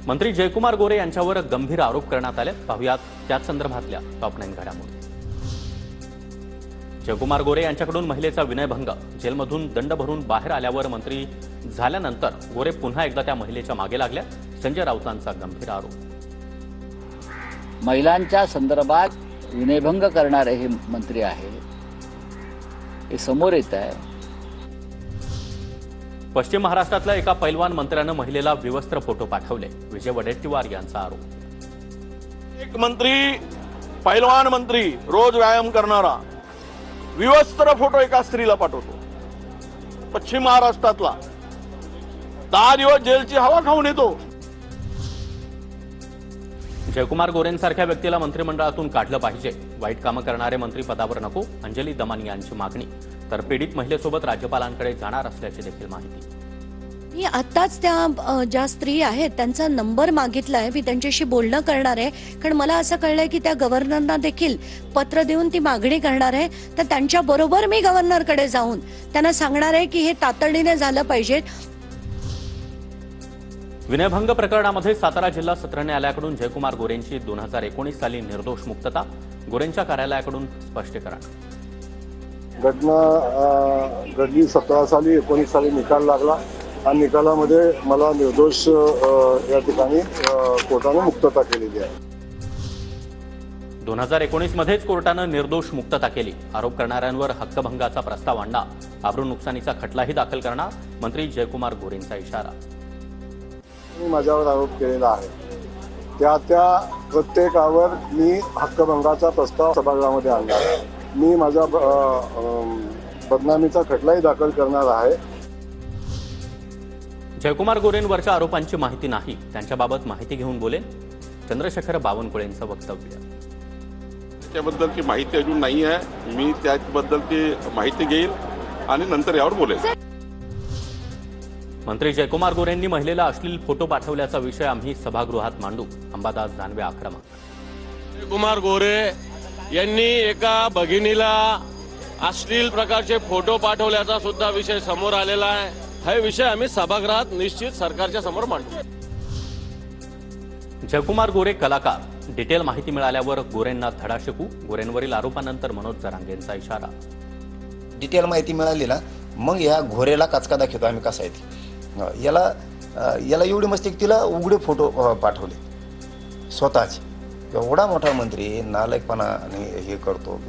मंत्री जयकुमार गोरे यांच्यावर गंभीर आरोप करण्यात आले। पाहुयात त्याच संदर्भातल्या टॉप 9 घडामोडी। जयकुमार गोरे यांच्याकडून महिलेचा विनयभंग, जेलमधून दंड भरून बाहेर आल्यावर मंत्री झाल्यानंतर गोरे पुन्हा एकदा त्या महिलेच्या मागे लागल्या। संजय राऊतांचा गंभीर आरोप। महिलांच्या संदर्भात विनयभंग करणारे हे मंत्री आहे, हे समोर येत आहे। पश्चिम महाराष्ट्रातल्या एका पैलवान मंत्र्यानं महिलेला विवस्त्र फोटो पाठवले। विजय वडेट्टीवार यांचा आरोप। एक मंत्री, पैलवान मंत्री, रोज व्यायाम करणारा विवस्त्र फोटो एका स्त्रीला पाठवतो। पश्चिम महाराष्ट्रातला 10 दिवस जेलची हवा खाऊन येतो। जयकुमार गोरेंसारख्या व्यक्तीला मंत्रिमंडळातून काढलं पाहिजे। वाईट कामं करणारे मंत्री पदावर नको, अंजली दमानी यांची मागणी। तर पीडित महिलेसोबत राज्यपालांकडे जाणार असल्याची देखील माहिती। मी आताच त्या ज्या स्त्री आहेत त्यांचा नंबर मागितलाय, मी त्यांच्याशी बोलणं करणार आहे। कारण मला असं कळलंय की त्या गव्हर्नरना देखील पत्र देऊन ती मागणी करणार आहे। तर त्यांच्या बरोबर मी गव्हर्नरकडे जाऊन त्यांना सांगणार आहे की हे तातडीने झालं पाहिजे। विनयभंग प्रकरणामध्ये सातारा जिल्हा सत्र न्यायालयाकडून जयकुमार गोरेंची 2019 साली निर्दोष मुक्तता। गोरेंच्या कार्यालयाकडून स्पष्टीकरण। घटना घडली 17 साली, 19 साली निकाल लागला आणि निकालामध्ये मला निर्दोष या ठिकाणी कोर्टाने मुक्तता केलेली आहे। 2019 मध्येच कोर्टानं निर्दोष मुक्तता केली। आरोप करणाऱ्यांवर हक्कभंगाचा प्रस्ताव आणला। आबरू नुकसानीचा खटलाही दाखल करणार, मंत्री जयकुमार गोरेंचा इशारा। माझ्यावर आरोप केलेला आहे, त्या प्रत्येकावर मी हक्कभंगाचा प्रस्ताव सभागृहामध्ये आणणार आहे। मी माझा बदनामीचा खटलाही दाखल करणार आहे। जयकुमार गोरेंवरच्या आरोपांची माहिती नाही, त्यांच्याबाबत माहिती घेऊन बोलेन, चंद्रशेखर बावनकुळेंचं वक्तव्य। त्याबद्दलची माहिती अजून नाही आहे, मी त्याबद्दलची माहिती घेईल आणि नंतर यावर बोलेन। मंत्री जयकुमार गोरेंनी महिलेला अश्लील फोटो पाठवल्याचा विषय आम्ही सभागृहात मांडू, अंबादास दानवे आक्रमक। जयकुमार गोरे यांनी एका भगिनीला अश्लील प्रकारचे फोटो पाठवल्याचा सुद्धा विषय समोर आलेला आहे। हा विषय आम्ही सभागृहात निश्चित सरकारच्या समोर मांडू। जयकुमार गोरे कलाकार, डिटेल माहिती मिळाल्यावर गोरेंना धडा शिकू। गोरेंवरील आरोपानंतर मनोज जरांगेंचा इशारा। डिटेल माहिती मिळाली ना, मग या घोरेला कचका दाखवतो आम्ही कसा आहे ती। याला एवढी मस्ती की तिला उघडे फोटो पाठवले स्वतःचे। एवढा मोठा मंत्री नालायकपणाने हे करतो।